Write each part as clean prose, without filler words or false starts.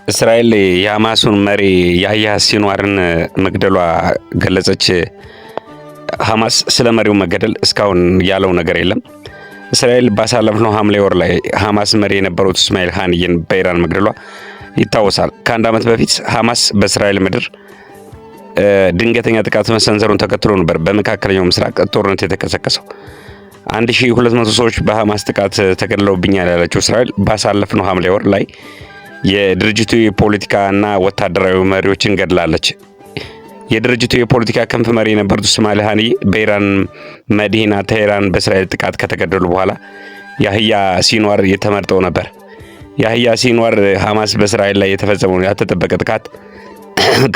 እስራኤል የሐማሱን መሪ ያህያ ሲንዋርን መግደሏ ገለጸች። ሐማስ ስለ መሪው መገደል እስካሁን ያለው ነገር የለም። እስራኤል ባሳለፍነው ሐምሌ ወር ላይ ሐማስ መሪ የነበሩት እስማኤል ሐኒይን በኢራን መግደሏ ይታወሳል። ከአንድ ዓመት በፊት ሐማስ በእስራኤል ምድር ድንገተኛ ጥቃት መሰንዘሩን ተከትሎ ነበር በመካከለኛው ምስራቅ ጦርነት የተቀሰቀሰው። 1200 ሰዎች በሐማስ ጥቃት ተገድለውብኛል ያለችው እስራኤል ባሳለፍነው ሐምሌ ወር ላይ የድርጅቱ የፖለቲካና ወታደራዊ መሪዎችን ገድላለች። የድርጅቱ የፖለቲካ ክንፍ መሪ የነበሩት እስማኤል ሐኒይ በኢራን መዲና ቴህራን በእስራኤል ጥቃት ከተገደሉ በኋላ ያህያ ሲንዋር የተመረጠው ነበር። ያህያ ሲንዋር ሐማስ በእስራኤል ላይ የተፈጸመውን ያልተጠበቀ ጥቃት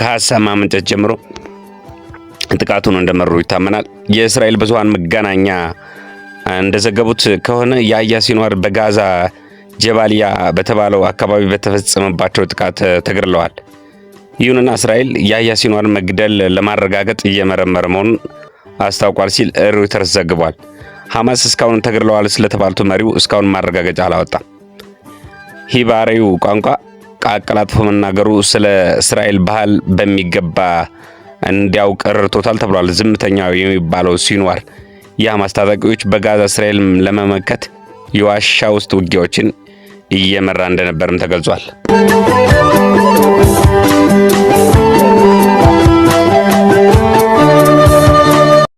ከሀሳብ ማመንጨት ጀምሮ ጥቃቱን እንደመሩ ይታመናል። የእስራኤል ብዙሃን መገናኛ እንደዘገቡት ከሆነ ያህያ ሲንዋር በጋዛ ጀባሊያ በተባለው አካባቢ በተፈጸመባቸው ጥቃት ተገድለዋል። ይሁንና እስራኤል ያህያ ሲንዋርን መግደል ለማረጋገጥ እየመረመረ መሆኑን አስታውቋል ሲል ሮይተርስ ዘግቧል። ሐማስ እስካሁን ተገድለዋል ስለተባሉት መሪው እስካሁን ማረጋገጫ አላወጣም። ሂባሪው ቋንቋ አቀላጥፎ መናገሩ ስለ እስራኤል ባህል በሚገባ እንዲያውቅ ረድቶታል ተብሏል። ዝምተኛው የሚባለው ሲንዋር የሐማስ ታጣቂዎች በጋዛ እስራኤል ለመመከት የዋሻ ውስጥ ውጊያዎችን እየመራ እንደነበርም ተገልጿል።